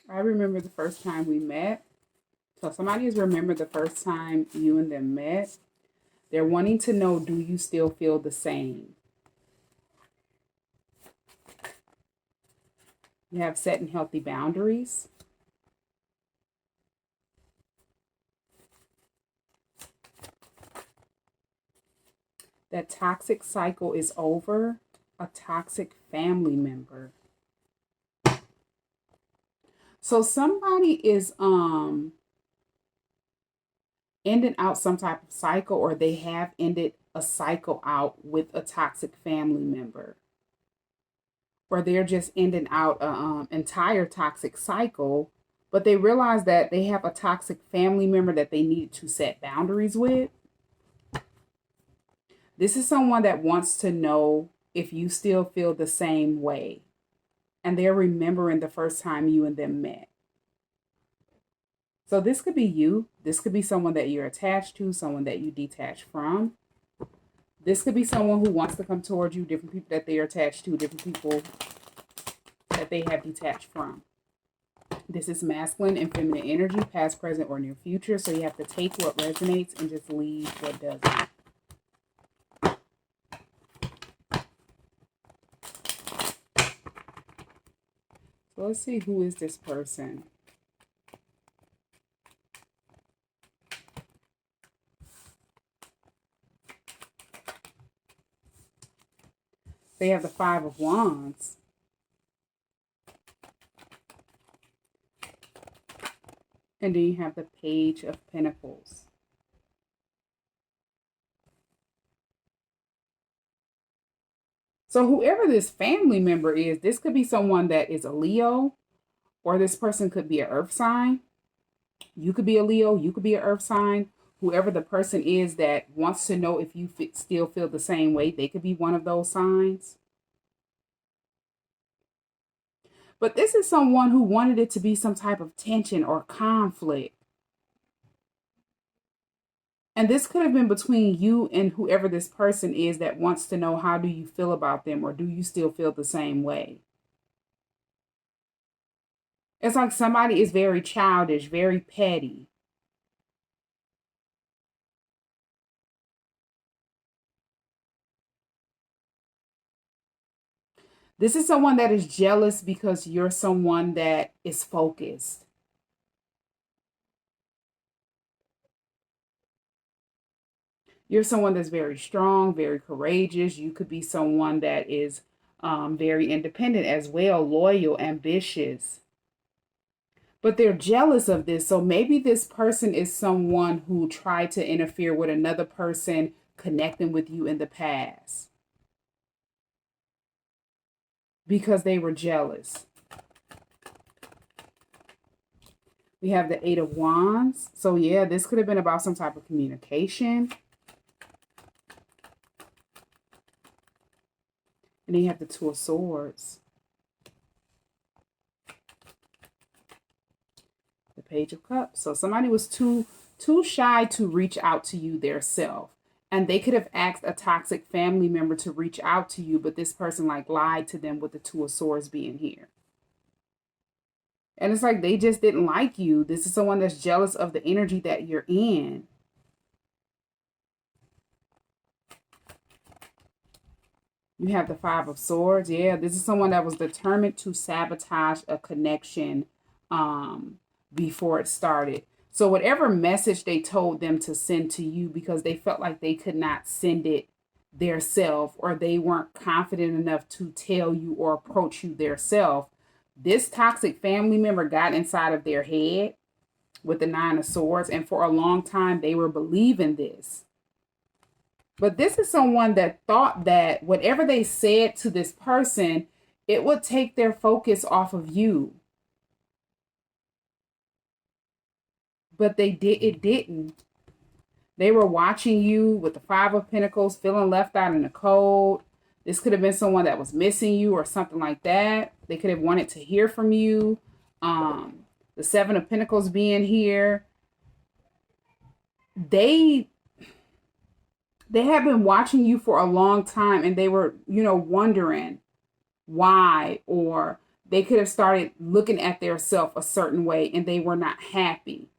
I remember the first time we met. So somebody has remembered the first time you and them met. They're wanting to know, do you still feel the same? You have set and healthy boundaries. That toxic cycle is over. A toxic family member. So somebody is ending out some type of cycle, or they have ended a cycle out with a toxic family member, or they're just ending out a entire toxic cycle, but they realize that they have a toxic family member that they need to set boundaries with. This is someone that wants to know if you still feel the same way, and they're remembering the first time you and them met. So this could be you. This could be someone that you're attached to, someone that you detach from. This could be someone who wants to come towards you, different people that they are attached to, different people that they have detached from. This is masculine and feminine energy, past, present, or near future. So you have to take what resonates and just leave what doesn't. So let's see, who is this person? They have the Five of Wands. And then you have the Page of Pentacles. So whoever this family member is, this could be someone that is a Leo, or this person could be an earth sign. You could be a Leo, you could be an earth sign. Whoever the person is that wants to know if you still feel the same way, they could be one of those signs. But this is someone who wanted it to be some type of tension or conflict. And this could have been between you and whoever this person is that wants to know, how do you feel about them, or do you still feel the same way? It's like somebody is very childish, very petty. This is someone that is jealous because you're someone that is focused. You're someone that's very strong, very courageous. You could be someone that is very independent as well, loyal, ambitious. But they're jealous of this. So maybe this person is someone who tried to interfere with another person connecting with you in the past because they were jealous. We have the Eight of Wands. So yeah, this could have been about some type of communication. And then you have the Two of Swords. The Page of Cups. So somebody was too shy to reach out to you theirself. And they could have asked a toxic family member to reach out to you, but this person like lied to them with the Two of Swords being here. And it's like they just didn't like you. This is someone that's jealous of the energy that you're in. You have the Five of Swords. Yeah, this is someone that was determined to sabotage a connection before it started. So whatever message they told them to send to you, because they felt like they could not send it theirself, or they weren't confident enough to tell you or approach you theirself, this toxic family member got inside of their head with the Nine of Swords, and for a long time they were believing this. But this is someone that thought that whatever they said to this person, it would take their focus off of you. But it didn't. They were watching you with the Five of Pentacles, feeling left out in the cold. This could have been someone that was missing you or something like that. They could have wanted to hear from you. The Seven of Pentacles being here. They have been watching you for a long time, and they were, wondering why, or They could have started looking at their self a certain way and they were not happy.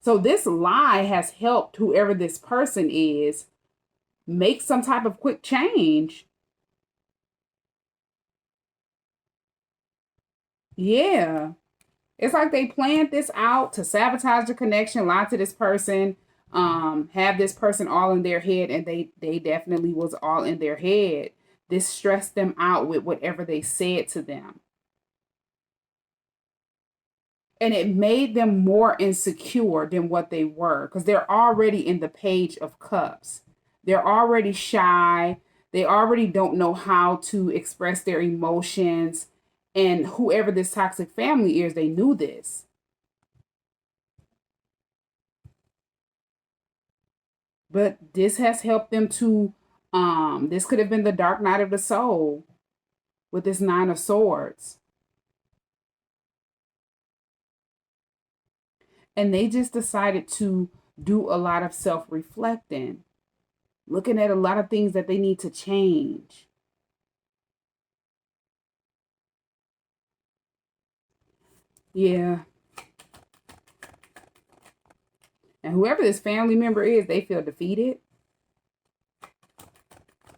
So this lie has helped whoever this person is make some type of quick change. Yeah. It's like they planned this out to sabotage the connection, lie to this person, have this person all in their head, and they definitely was all in their head. This stressed them out with whatever they said to them. And it made them more insecure than what they were, because they're already in the Page of Cups. They're already shy. They already don't know how to express their emotions. And whoever this toxic family is, they knew this. But this has helped them to, this could have been the dark night of the soul with this Nine of Swords. And they just decided to do a lot of self-reflecting, looking at a lot of things that they need to change. Yeah. And whoever this family member is, they feel defeated.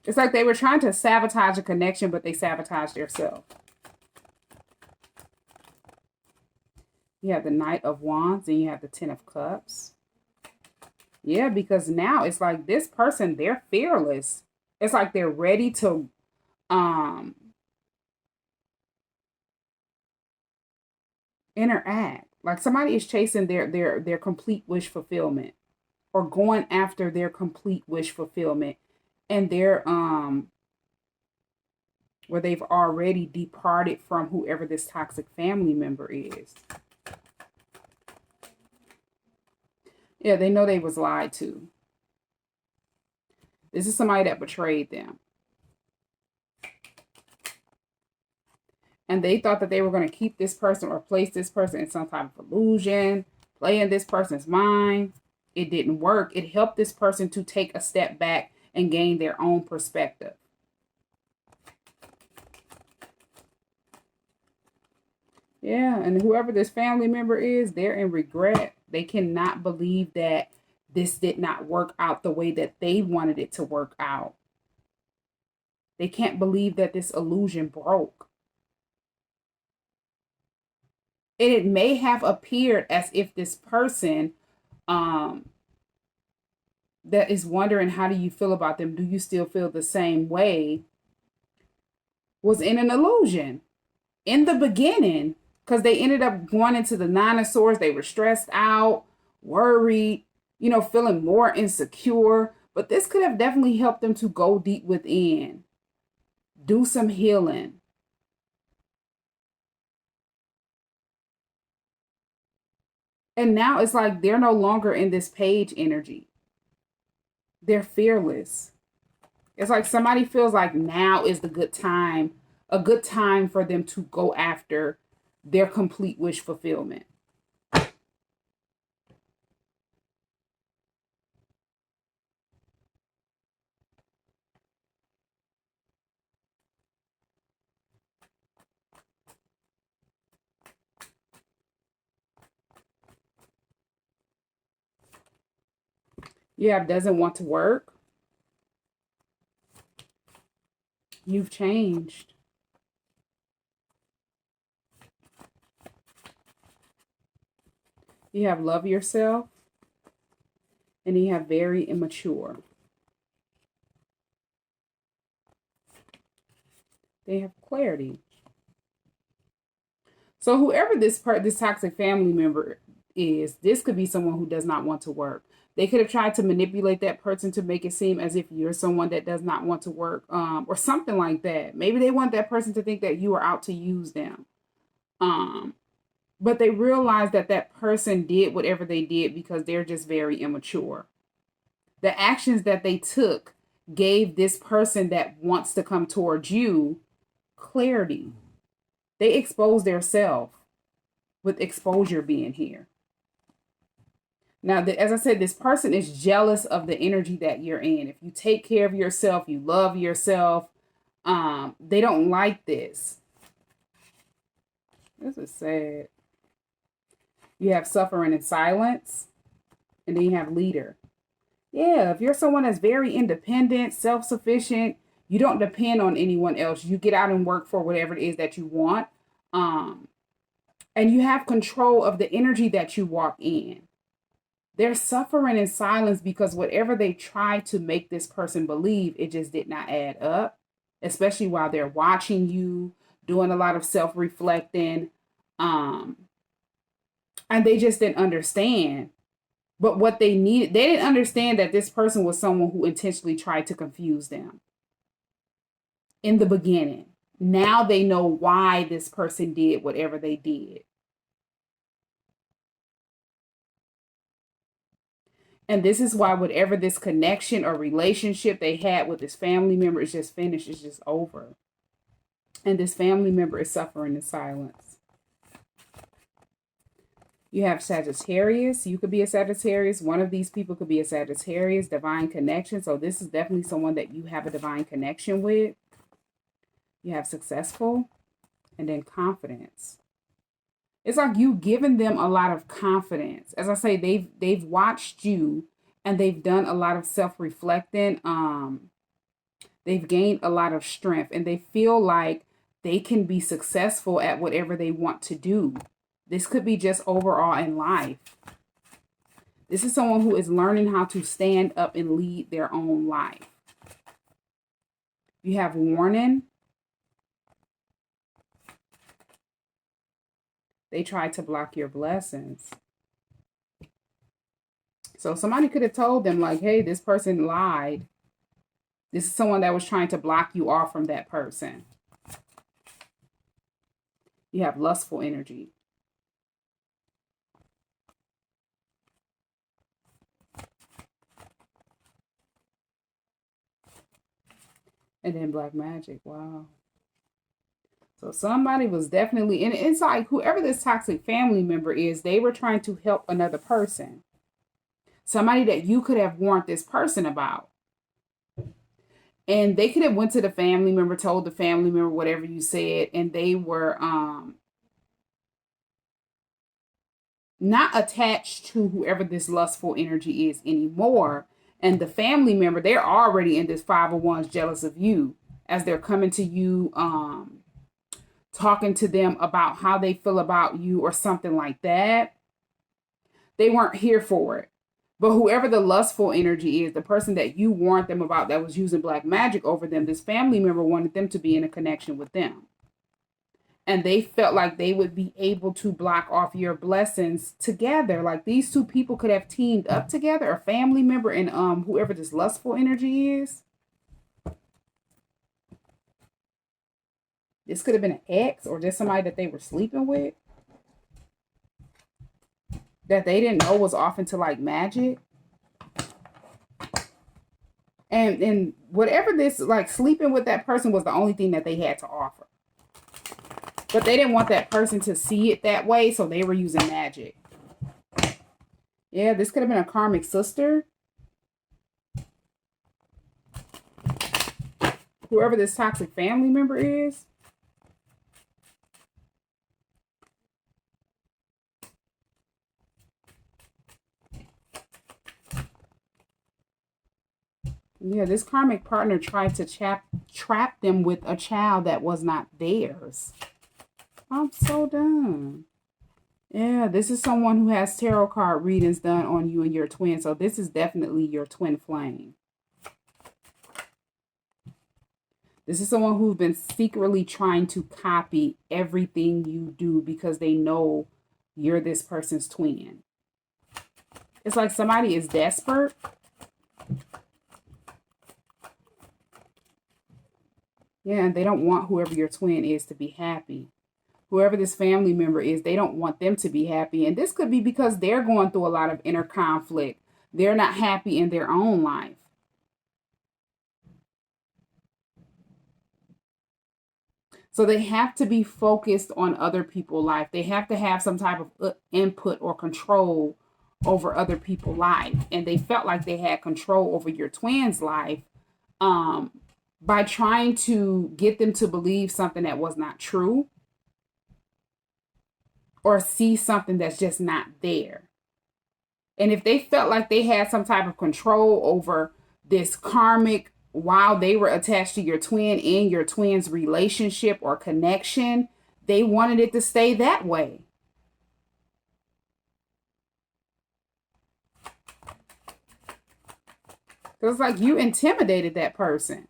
It's like they were trying to sabotage a connection, but they sabotaged themselves. You have the Knight of Wands and you have the Ten of Cups. Yeah, because now it's like this person, they're fearless. It's like they're ready to interact. Like somebody is chasing their complete wish fulfillment, or going after their complete wish fulfillment, and they're where they've already departed from whoever this toxic family member is. Yeah, they know they was lied to. This is somebody that betrayed them. And they thought that they were going to keep this person or place this person in some type of illusion, play in this person's mind. It didn't work. It helped this person to take a step back and gain their own perspective. Yeah, and whoever this family member is, they're in regret. They cannot believe that this did not work out the way that they wanted it to work out. They can't believe that this illusion broke. And it may have appeared as if this person that is wondering how do you feel about them, do you still feel the same way, was in an illusion in the beginning, because they ended up going into the Nine of Swords. They were stressed out, worried, feeling more insecure. But this could have definitely helped them to go deep within, do some healing. And now it's like they're no longer in this page energy. They're fearless. It's like somebody feels like now is the good time, a good time for them to go after their complete wish fulfillment. Yeah, doesn't want to work. You've changed. You have love yourself. And you have very immature. They have clarity. So whoever this toxic family member is, this could be someone who does not want to work. They could have tried to manipulate that person to make it seem as if you're someone that does not want to work, or something like that. Maybe they want that person to think that you are out to use them. But they realize that that person did whatever they did because they're just very immature. The actions that they took gave this person that wants to come towards you clarity. They exposed themselves, with exposure being here. Now, as I said, this person is jealous of the energy that you're in. If you take care of yourself, you love yourself, they don't like this. This is sad. You have suffering in silence, and then you have leader. Yeah, if you're someone that's very independent, self-sufficient, you don't depend on anyone else. You get out and work for whatever it is that you want. Um, and you have control of the energy that you walk in. They're suffering in silence because whatever they try to make this person believe, it just did not add up, especially while they're watching you, doing a lot of self-reflecting. Um, and they just didn't understand. But what they needed, they didn't understand that this person was someone who intentionally tried to confuse them in the beginning. Now they know why this person did whatever they did. And this is why whatever this connection or relationship they had with this family member is just finished, it's just over. And this family member is suffering in silence. You have Sagittarius. You could be a Sagittarius. One of these people could be a Sagittarius, divine connection. So this is definitely someone that you have a divine connection with. You have successful and then confidence. It's like you giving them a lot of confidence. As I say, they've watched you and they've done a lot of self-reflecting. They've gained a lot of strength and they feel like they can be successful at whatever they want to do. This could be just overall in life. This is someone who is learning how to stand up and lead their own life. You have warning. They tried to block your blessings. So somebody could have told them like, hey, this person lied. This is someone that was trying to block you off from that person. You have lustful energy. And then black magic. Wow. So somebody was definitely, and it's like whoever this toxic family member is, they were trying to help another person. Somebody that you could have warned this person about. And they could have went to the family member, told the family member whatever you said, and they were not attached to whoever this lustful energy is anymore. And the family member, they're already in this 501s jealous of you as they're coming to you, talking to them about how they feel about you or something like that. They weren't here for it. But whoever the lustful energy is, the person that you warned them about that was using black magic over them, this family member wanted them to be in a connection with them. And they felt like they would be able to block off your blessings together. Like these two people could have teamed up together, a family member and whoever this lustful energy is. This could have been an ex or just somebody that they were sleeping with that they didn't know was off into like magic. And whatever this, like sleeping with that person was the only thing that they had to offer. But they didn't want that person to see it that way, so they were using magic. Yeah, this could have been a karmic sister. Whoever this toxic family member is. Yeah, this karmic partner tried to trap them with a child that was not theirs. I'm so done. Yeah, this is someone who has tarot card readings done on you and your twin. So this is definitely your twin flame. This is someone who's been secretly trying to copy everything you do because they know you're this person's twin. It's like somebody is desperate. Yeah, and they don't want whoever your twin is to be happy. Whoever this family member is, they don't want them to be happy. And this could be because they're going through a lot of inner conflict. They're not happy in their own life. So they have to be focused on other people's life. They have to have some type of input or control over other people's life. And they felt like they had control over your twin's life by trying to get them to believe something that was not true. or see something that's just not there. And if they felt like they had some type of control over this karmic while they were attached to your twin in your twin's relationship or connection, they wanted it to stay that way. So it's like you intimidated that person.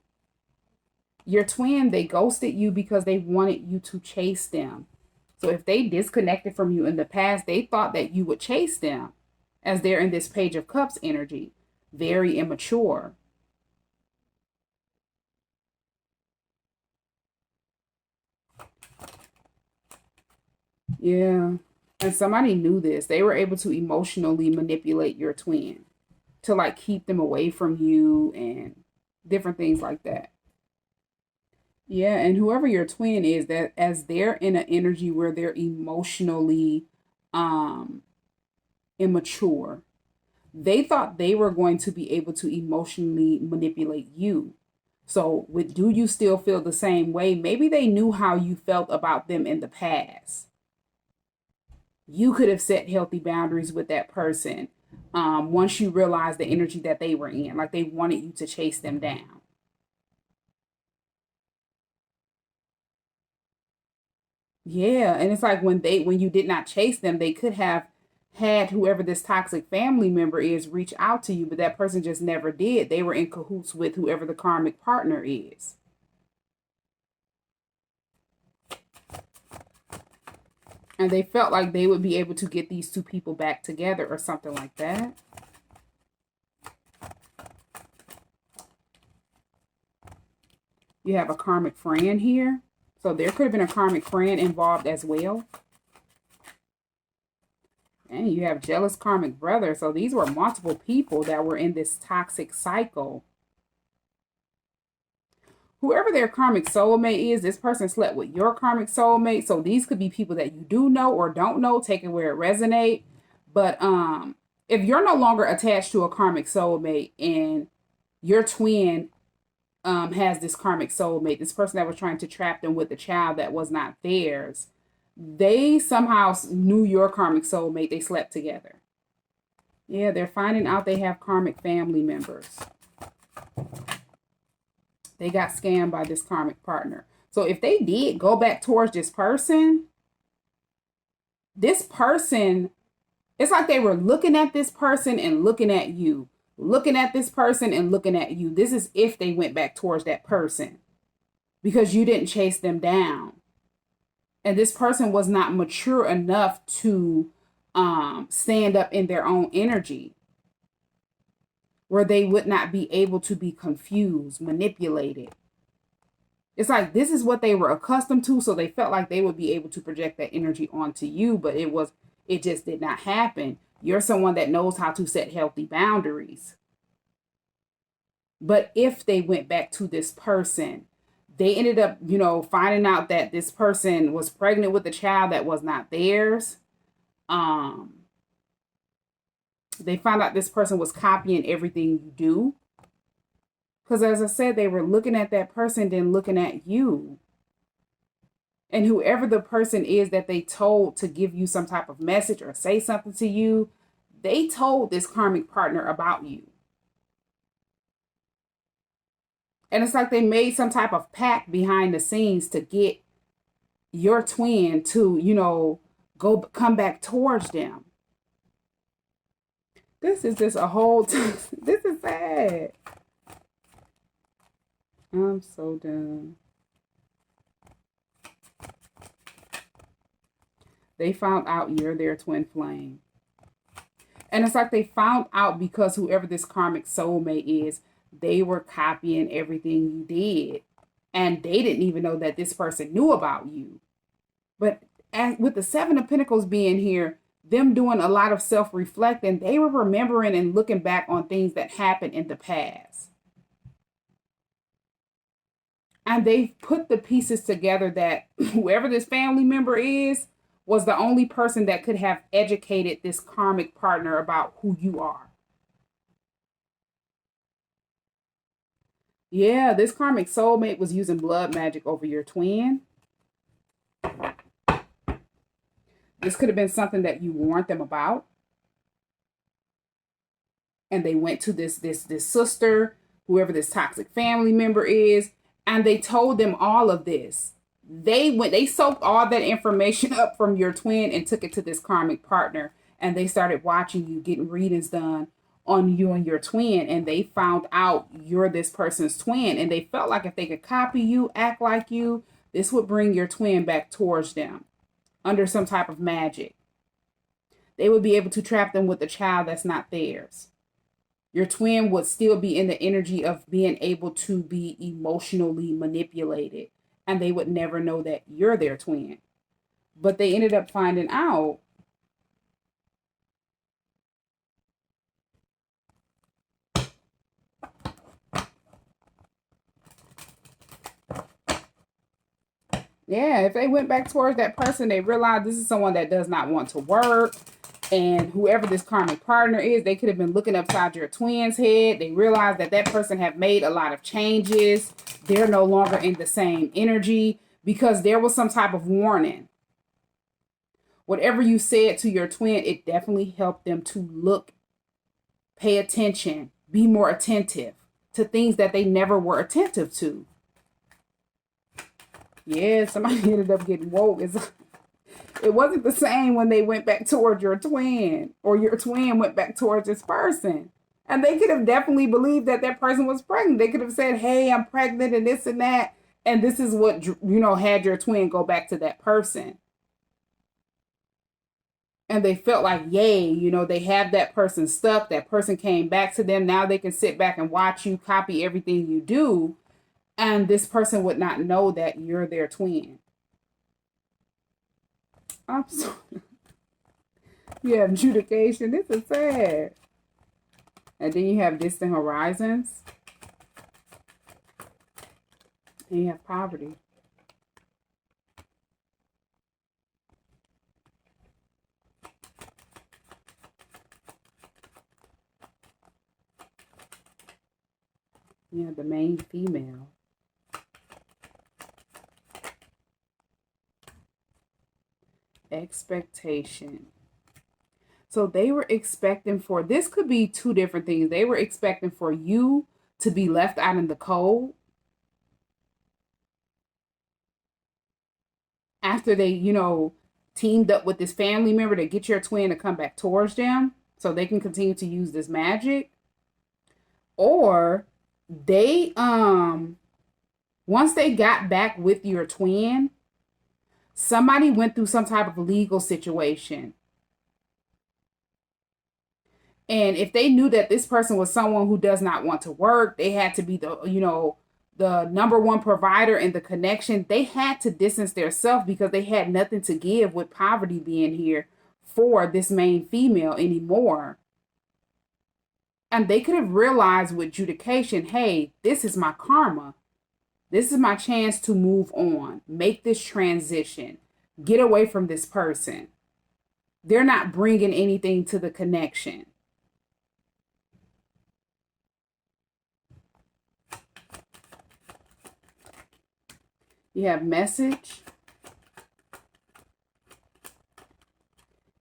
Your twin, they ghosted you because they wanted you to chase them. So if they disconnected from you in the past, they thought that you would chase them, as they're in this Page of Cups energy. Very immature. Yeah. And somebody knew this. They were able to emotionally manipulate your twin to like keep them away from you and different things like that. Yeah, and whoever your twin is, that as they're in an energy where they're emotionally um immature, they thought they were going to be able to emotionally manipulate you. So, with do you still feel the same way? Maybe they knew how you felt about them in the past. You could have set healthy boundaries with that person once you realized the energy that they were in. Like they wanted you to chase them down. Yeah, and it's like when you did not chase them, they could have had whoever this toxic family member is reach out to you, but that person just never did. They were in cahoots with whoever the karmic partner is. And they felt like they would be able to get these two people back together or something like that. You have a karmic friend here. So there could have been a karmic friend involved as well. And you have jealous karmic brother. So these were multiple people that were in this toxic cycle. Whoever their karmic soulmate is, this person slept with your karmic soulmate. So these could be people that you do know or don't know, take it where it resonates. But if you're no longer attached to a karmic soulmate and your twin has this karmic soulmate, this person that was trying to trap them with a child that was not theirs, they somehow knew your karmic soulmate. They slept together. Yeah, they're finding out they have karmic family members. They got scammed by this karmic partner. So if they did go back towards this person, it's like they were looking at this person and looking at you, looking at this person and looking at you. This is if they went back towards that person because you didn't chase them down. And this person was not mature enough to stand up in their own energy, where they would not be able to be confused, manipulated. It's like this is what they were accustomed to, so they felt like they would be able to project that energy onto you, but it just did not happen. You're someone that knows how to set healthy boundaries. But if they went back to this person, they ended up, finding out that this person was pregnant with a child that was not theirs. They found out this person was copying everything you do. Because as I said, they were looking at that person, then looking at you. And whoever the person is that they told to give you some type of message or say something to you, they told this karmic partner about you. And it's like they made some type of pact behind the scenes to get your twin to, come back towards them. This is just a whole this is sad. I'm so done. They found out you're their twin flame. And it's like they found out because whoever this karmic soulmate is, they were copying everything you did. And they didn't even know that this person knew about you. But with the Seven of Pentacles being here, them doing a lot of self-reflecting, they were remembering and looking back on things that happened in the past. And they put the pieces together that whoever this family member is was the only person that could have educated this karmic partner about who you are. Yeah, this karmic soulmate was using blood magic over your twin. This could have been something that you warned them about, and they went to this sister, whoever this toxic family member is, and they told them all of this. They soaked all that information up from your twin and took it to this karmic partner, and they started watching you, getting readings done on you and your twin, and they found out you're this person's twin, and they felt like if they could copy you, act like you, this would bring your twin back towards them under some type of magic. They would be able to trap them with a child that's not theirs. Your twin would still be in the energy of being able to be emotionally manipulated, and they would never know that you're their twin. But they ended up finding out yeah, if they went back towards that person, they realized this is someone that does not want to work. And whoever this karmic partner is, they could have been looking upside your twin's head. They realized that that person have made a lot of changes. They're no longer in the same energy because there was some type of warning. Whatever you said to your twin, it definitely helped them to look, pay attention, be more attentive to things that they never were attentive to. Yeah, somebody ended up getting woke. It wasn't the same when they went back towards your twin, or your twin went back towards this person. And they could have definitely believed that that person was pregnant. They could have said, hey, I'm pregnant and this and that. And this is what, had your twin go back to that person. And they felt like, yay, they have that person stuck. That person came back to them. Now they can sit back and watch you, copy everything you do. And this person would not know that you're their twin. I'm sorry. You have adjudication. This is sad. And then you have distant horizons. And you have poverty. You have the main female. Expectation. So they were expecting for, this could be two different things. They were expecting for you to be left out in the cold after they, teamed up with this family member to get your twin to come back towards them so they can continue to use this magic. Or they, once they got back with your twin, somebody went through some type of legal situation. And if they knew that this person was someone who does not want to work, they had to be the number one provider in the connection. They had to distance themselves because they had nothing to give with poverty being here for this main female anymore. And they could have realized with adjudication, hey, this is my karma. This is my chance to move on, make this transition, get away from this person. They're not bringing anything to the connection. You have message.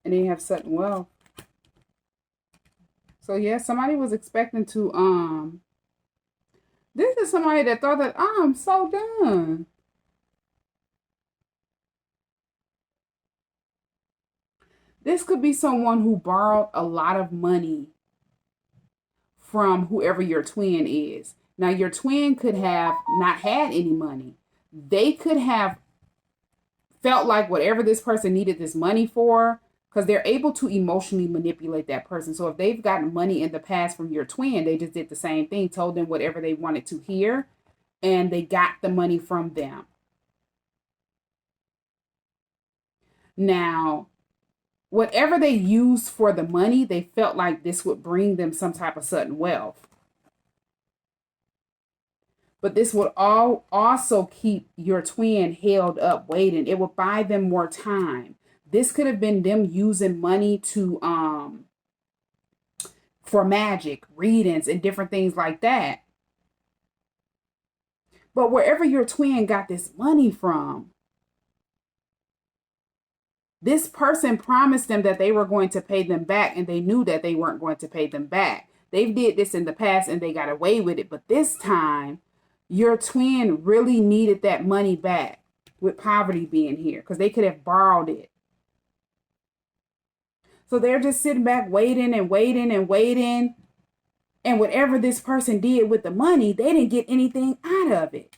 And then you have sudden wealth. So yeah, somebody was expecting to, this is somebody that thought that, I'm so done. This could be someone who borrowed a lot of money from whoever your twin is. Now, your twin could have not had any money. They could have felt like whatever this person needed this money for, because they're able to emotionally manipulate that person. So if they've gotten money in the past from your twin, they just did the same thing, told them whatever they wanted to hear, and they got the money from them. Now, whatever they used for the money, they felt like this would bring them some type of sudden wealth. But this would also keep your twin held up waiting. It would buy them more time. This could have been them using money to for magic, readings, and different things like that. But wherever your twin got this money from, This person promised them that they were going to pay them back, and they knew that they weren't going to pay them back. They did this in the past and they got away with it. But this time, your twin really needed that money back, with poverty being here, because they could have borrowed it. So they're just sitting back waiting and waiting and waiting. And whatever this person did with the money, they didn't get anything out of it.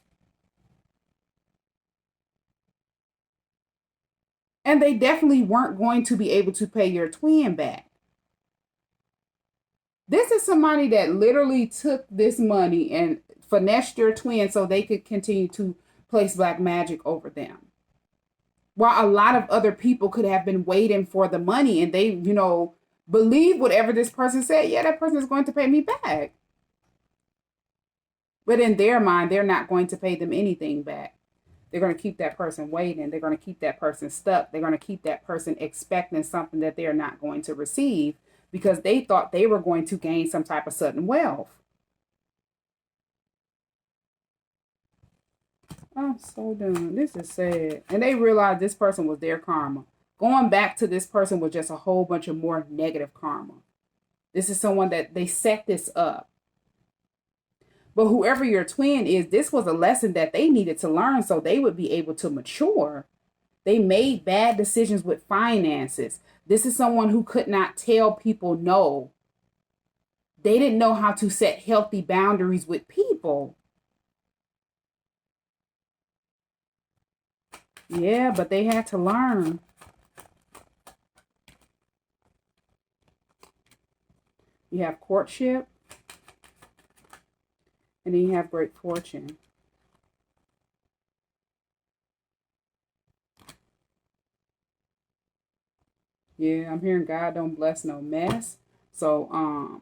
And they definitely weren't going to be able to pay your twin back. This is somebody that literally took this money and finessed your twin so they could continue to place black magic over them. While a lot of other people could have been waiting for the money, and they, believe whatever this person said. Yeah, that person is going to pay me back. But in their mind, they're not going to pay them anything back. They're going to keep that person waiting. They're going to keep that person stuck. They're going to keep that person expecting something that they're not going to receive, because they thought they were going to gain some type of sudden wealth. I'm so done. This is sad. And they realized this person was their karma. Going back to this person was just a whole bunch of more negative karma. This is someone that they set this up. But whoever your twin is, this was a lesson that they needed to learn so they would be able to mature. They made bad decisions with finances. This is someone who could not tell people no. They didn't know how to set healthy boundaries with people. Yeah, but they had to learn. You have courtship. And then you have great fortune. Yeah, I'm hearing God don't bless no mess. So,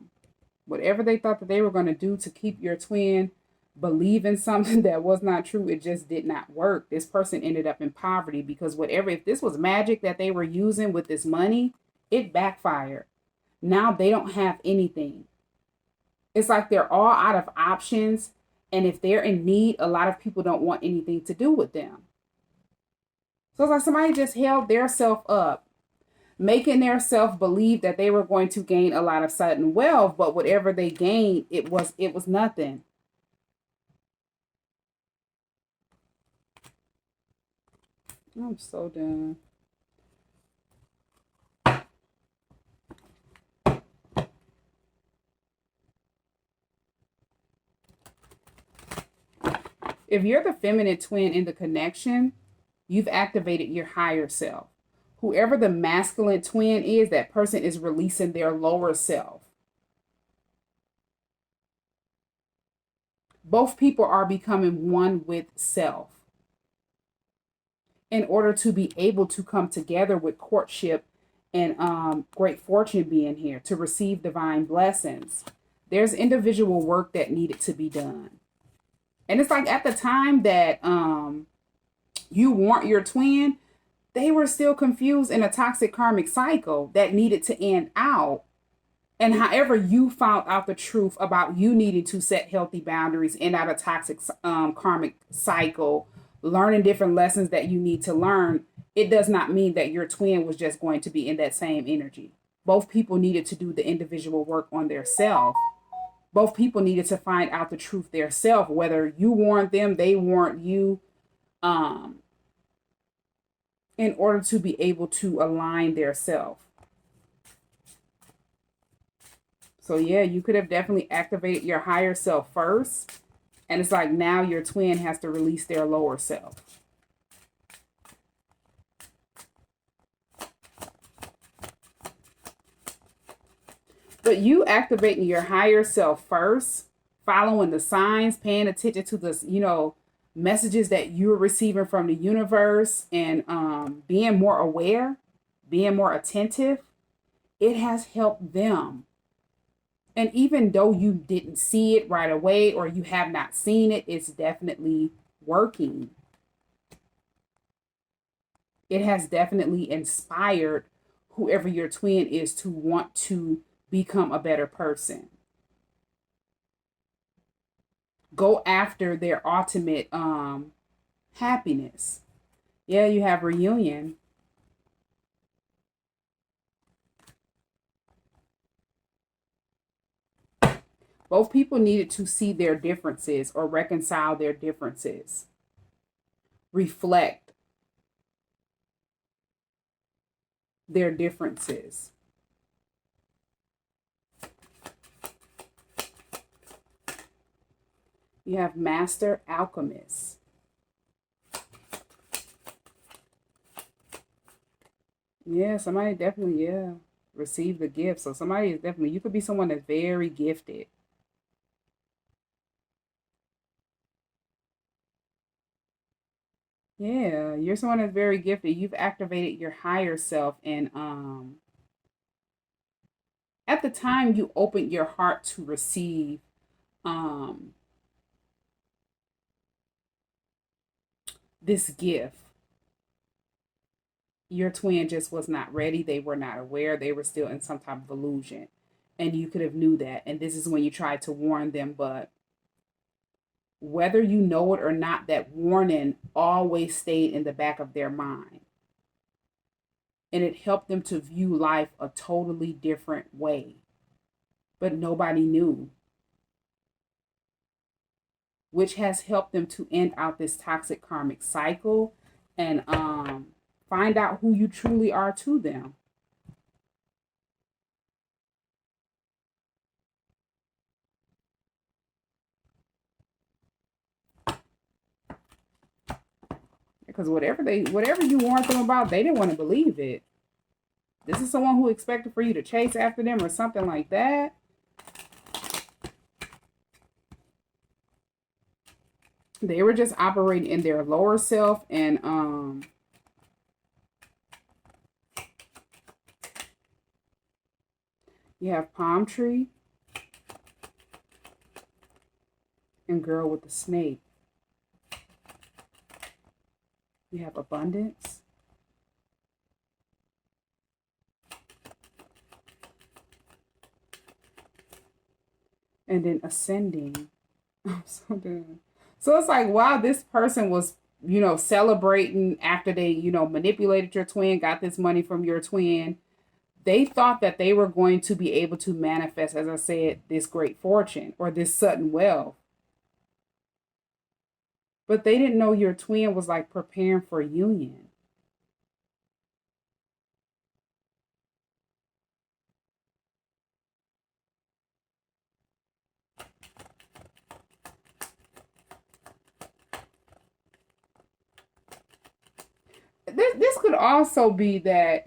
whatever they thought that they were going to do to keep your twin believing something that was not true, it just did not work. This person ended up in poverty because if this was magic that they were using with this money, it backfired. Now they don't have anything. It's like they're all out of options. And if they're in need, a lot of people don't want anything to do with them. So it's like somebody just held their self up, making their self believe that they were going to gain a lot of sudden wealth. But whatever they gained, it was nothing. I'm so done. If you're the feminine twin in the connection, you've activated your higher self. Whoever the masculine twin is, that person is releasing their lower self. Both people are becoming one with self in order to be able to come together with courtship and great fortune being here to receive divine blessings. There's individual work that needed to be done. And it's like at the time that you want your twin, they were still confused in a toxic karmic cycle that needed to end out. And however you found out the truth about you needing to set healthy boundaries in out a toxic karmic cycle, learning different lessons that you need to learn, it does not mean that your twin was just going to be in that same energy. Both people needed to do the individual work on their self. Both people needed to find out the truth their self, whether you warned them, they warned you, in order to be able to align their self. So yeah, you could have definitely activated your higher self first. And it's like now your twin has to release their lower self. But you activating your higher self first, following the signs, paying attention to the, messages that you're receiving from the universe, and being more aware, being more attentive, it has helped them. And even though you didn't see it right away or you have not seen it, it's definitely working. It has definitely inspired whoever your twin is to want to become a better person. Go after their ultimate happiness. Yeah, you have reunion. Both people needed to see their differences or reconcile their differences, reflect their differences. You have master alchemist. Yeah, somebody definitely, yeah, received the gift. So somebody is definitely, you could be someone that's very gifted. Yeah, you're someone that's very gifted. You've activated your higher self, and at the time you opened your heart to receive um this gift, your twin just was not ready. They were not aware. They were still in some type of illusion. And you could have knew that. And this is when you tried to warn them, but whether you know it or not, that warning always stayed in the back of their mind. And it helped them to view life a totally different way. But nobody knew, which has helped them to end out this toxic karmic cycle and find out who you truly are to them. Because whatever you warned them about, they didn't want to believe it. This is someone who expected for you to chase after them or something like that. They were just operating in their lower self, and you have palm tree and girl with the snake. You have abundance. And then ascending. I'm so done. So it's like, wow, this person was, celebrating after they, manipulated your twin, got this money from your twin. They thought that they were going to be able to manifest, as I said, this great fortune or this sudden wealth. But they didn't know your twin was like preparing for union. This could also be that,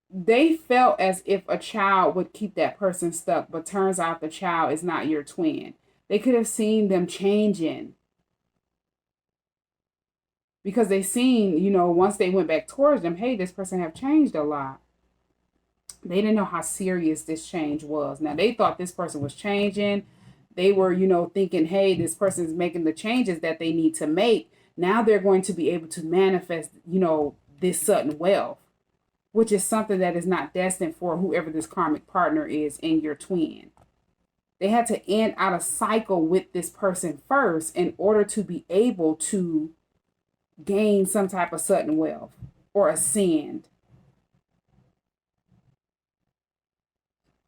they felt as if a child would keep that person stuck, but turns out the child is not your twin. They could have seen them changing because they seen, once they went back towards them, hey, this person have changed a lot. They didn't know how serious this change was. Now, they thought this person was changing. They were, thinking, hey, this person is making the changes that they need to make. Now they're going to be able to manifest, this sudden wealth, which is something that is not destined for whoever this karmic partner is in your twin. They had to end out a cycle with this person first in order to be able to gain some type of sudden wealth or ascend.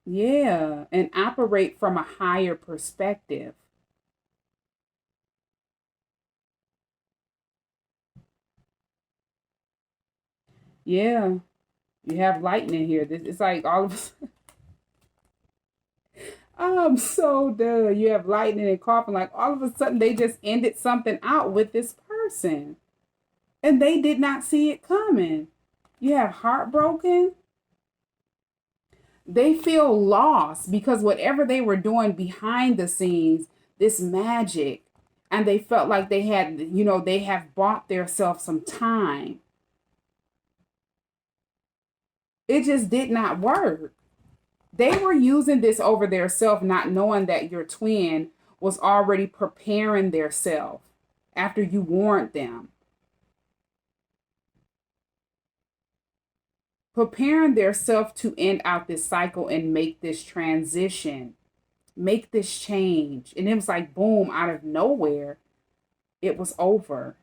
Yeah, and operate from a higher perspective. Yeah, you have lightning here. It's like all of us. I'm so done. You have lightning and coughing. Like all of a sudden, they just ended something out with this person, and they did not see it coming. You have heartbroken. They feel lost because whatever they were doing behind the scenes, this magic, and they felt like they had, they have bought themselves some time. It just did not work. They were using this over their self, not knowing that your twin was already preparing their self after you warned them. Preparing their self to end out this cycle and make this transition, make this change. And it was like, boom, out of nowhere, it was over.